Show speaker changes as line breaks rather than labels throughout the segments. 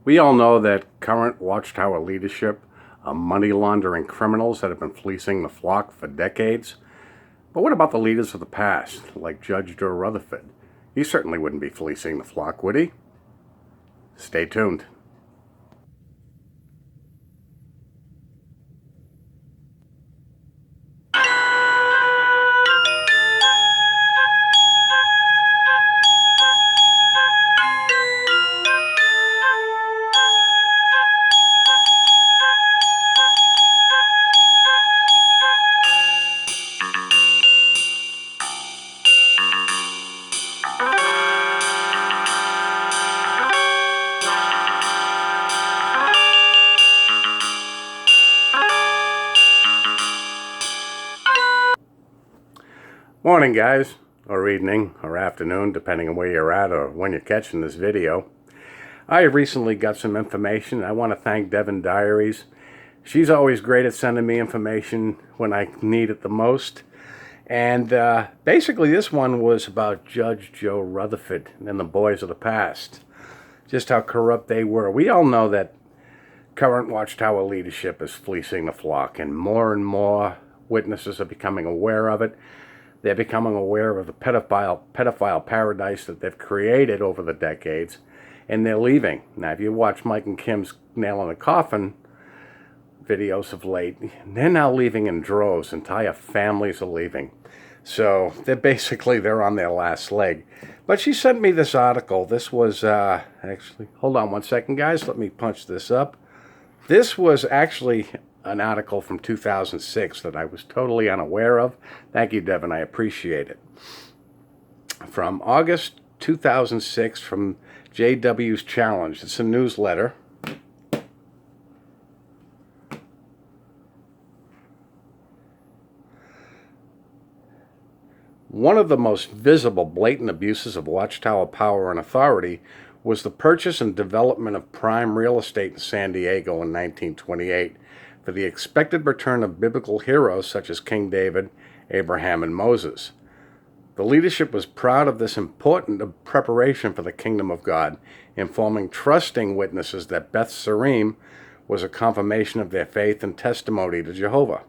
We all know that current watchtower leadership are money laundering criminals that have been fleecing the flock for decades. But what about the leaders of the past, like Judge Joe Rutherford? He certainly wouldn't be fleecing the flock, would he? Stay tuned. Morning, guys, or evening, or afternoon, depending on where you're at or when you're catching this video. I recently got some information. I want to thank Devin Diaries. She's always great at sending me information when I need it the most. And basically this one was about Judge Joe Rutherford and the boys of the past. Just how corrupt they were. We all know that current watchtower leadership is fleecing the flock, and more witnesses are becoming aware of it. They're becoming aware of the pedophile paradise that they've created over the decades, and they're leaving. Now, if you watch Mike and Kim's Nail in the Coffin videos of late, they're now leaving in droves. Entire families are leaving. So they're on their last leg. But she sent me this article. This was actually, hold on one second, guys. Let me punch this up. This was actually an article from 2006 that I was totally unaware of. Thank you, Devin. I appreciate it. From August 2006 from JW's Challenge. It's a newsletter. One of the most visible, blatant abuses of watchtower power and authority was the purchase and development of prime real estate in San Diego in 1928 for the expected return of biblical heroes such as King David, Abraham, and Moses. The leadership was proud of this important preparation for the kingdom of God, informing trusting witnesses that Beth Sarim was a confirmation of their faith and testimony to Jehovah.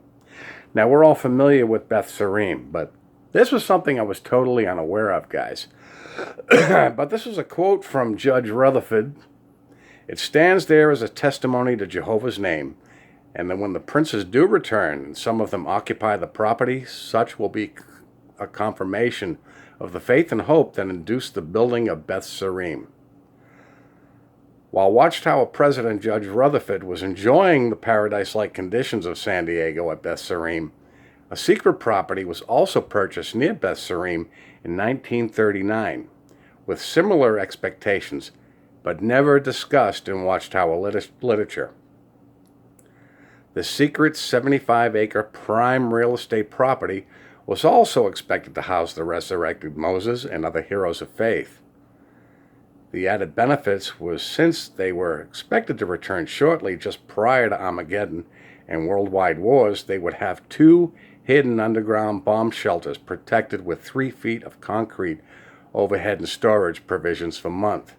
Now, we're all familiar with Beth Sarim, but this was something I was totally unaware of, guys. But this is a quote from Judge Rutherford. It stands there as a testimony to Jehovah's name, and that when the princes do return, and some of them occupy the property, such will be a confirmation of the faith and hope that induced the building of Beth Sarim. While Watchtower President Judge Rutherford was enjoying the paradise-like conditions of San Diego at Beth Sarim, a secret property was also purchased near Beth Sarim in 1939, with similar expectations, but never discussed in Watchtower literature. The secret 75-acre prime real estate property was also expected to house the resurrected Moses and other heroes of faith. The added benefits was, since they were expected to return shortly just prior to Armageddon and worldwide wars, they would have 2 hidden underground bomb shelters protected with 3 feet of concrete overhead and storage provisions for months.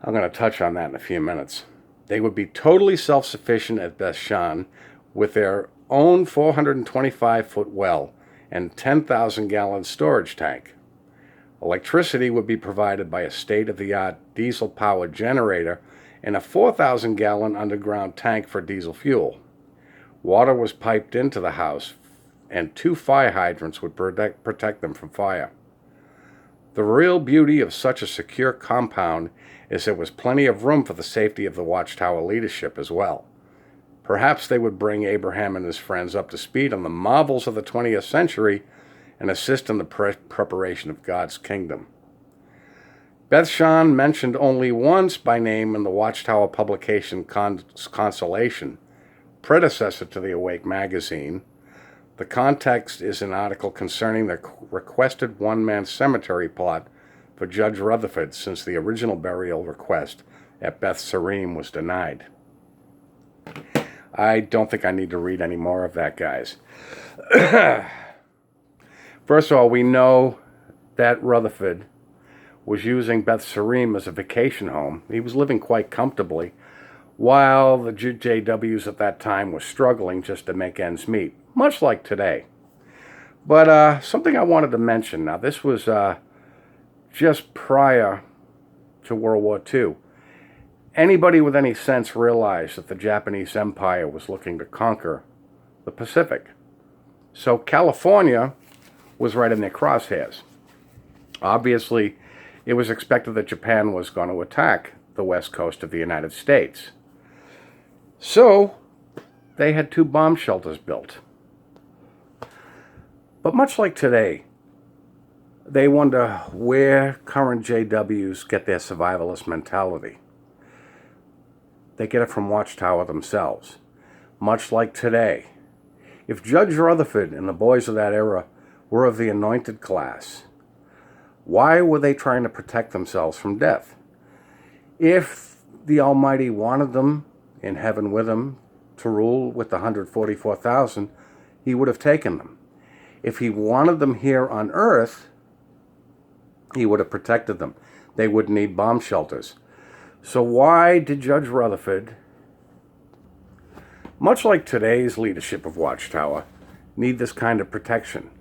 I'm going to touch on that in a few minutes. They would be totally self-sufficient at Beth Shan with their own 425-foot well and 10,000-gallon storage tank. Electricity would be provided by a state-of-the-art diesel-powered generator and a 4,000-gallon underground tank for diesel fuel. Water was piped into the house, and 2 fire hydrants would protect them from fire. The real beauty of such a secure compound is there was plenty of room for the safety of the watchtower leadership as well. Perhaps they would bring Abraham and his friends up to speed on the marvels of the 20th century and assist in the preparation of God's kingdom. Beth Shan mentioned only once by name in the Watchtower publication Consolation, predecessor to the Awake magazine. The context is an article concerning the requested one-man cemetery plot for Judge Rutherford, since the original burial request at Beth Sarim was denied. I don't think I need to read any more of that, guys. First of all, we know that Rutherford was using Beth Sarim as a vacation home. He was living quite comfortably, while the JWs at that time were struggling just to make ends meet, much like today. But something I wanted to mention, now this was just prior to World War II. Anybody with any sense realized that the Japanese Empire was looking to conquer the Pacific. So California was right in their crosshairs. Obviously, it was expected that Japan was going to attack the west coast of the United States. So they had 2 bomb shelters built. But much like today, they wonder where current JWs get their survivalist mentality. They get it from Watchtower themselves. Much like today, if Judge Rutherford and the boys of that era were of the anointed class, why were they trying to protect themselves from death? If the Almighty wanted them in heaven with him to rule with the 144,000, he would have taken them. If he wanted them here on earth, he would have protected them. They wouldn't need bomb shelters. So why did Judge Rutherford, much like today's leadership of Watchtower, need this kind of protection?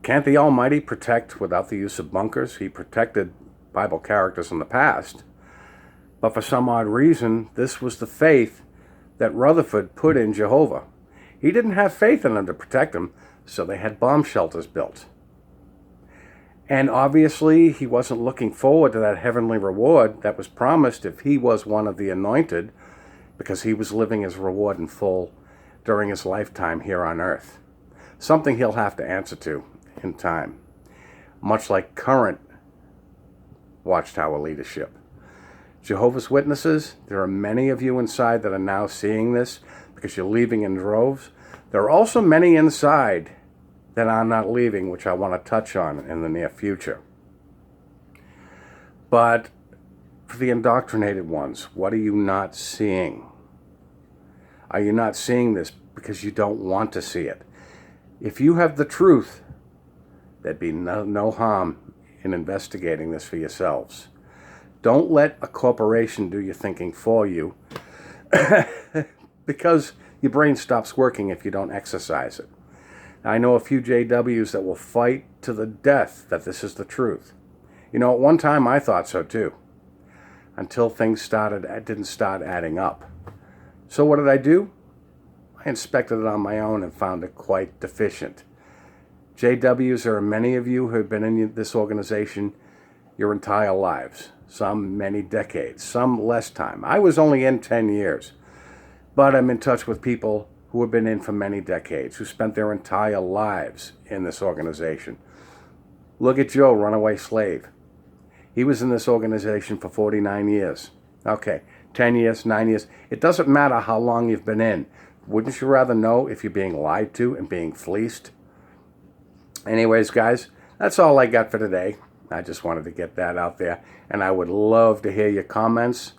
Can't the Almighty protect without the use of bunkers? He protected Bible characters in the past. But for some odd reason, this was the faith that Rutherford put in Jehovah. He didn't have faith in them to protect him, so they had bomb shelters built. And obviously, he wasn't looking forward to that heavenly reward that was promised if he was one of the anointed, because he was living his reward in full during his lifetime here on earth. Something he'll have to answer to in time, much like current Watchtower leadership. Jehovah's Witnesses, there are many of you inside that are now seeing this because you're leaving in droves. There are also many inside that are not leaving, which I want to touch on in the near future. But for the indoctrinated ones, what are you not seeing? Are you not seeing this because you don't want to see it? If you have the truth, there'd be no harm in investigating this for yourselves. Don't let a corporation do your thinking for you because your brain stops working if you don't exercise it. I know a few JWs that will fight to the death that this is the truth. You know, at one time I thought so too, until things didn't start adding up. So what did I do? I inspected it on my own and found it quite deficient. JWs, there are many of you who have been in this organization your entire lives, some many decades, some less time. I was only in 10 years, but I'm in touch with people who have been in for many decades, who spent their entire lives in this organization. Look at Joe, runaway slave. He was in this organization for 49 years. Okay, 10 years, 9 years. It doesn't matter how long you've been in. Wouldn't you rather know if you're being lied to and being fleeced? Anyways, guys, that's all I got for today. I just wanted to get that out there, and I would love to hear your comments.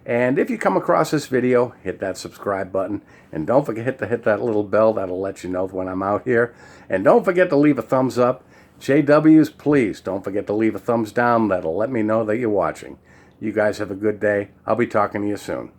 And if you come across this video, hit that subscribe button. And don't forget to hit that little bell. That'll let you know when I'm out here. And don't forget to leave a thumbs up. JWs, please don't forget to leave a thumbs down. That'll let me know that you're watching. You guys have a good day. I'll be talking to you soon.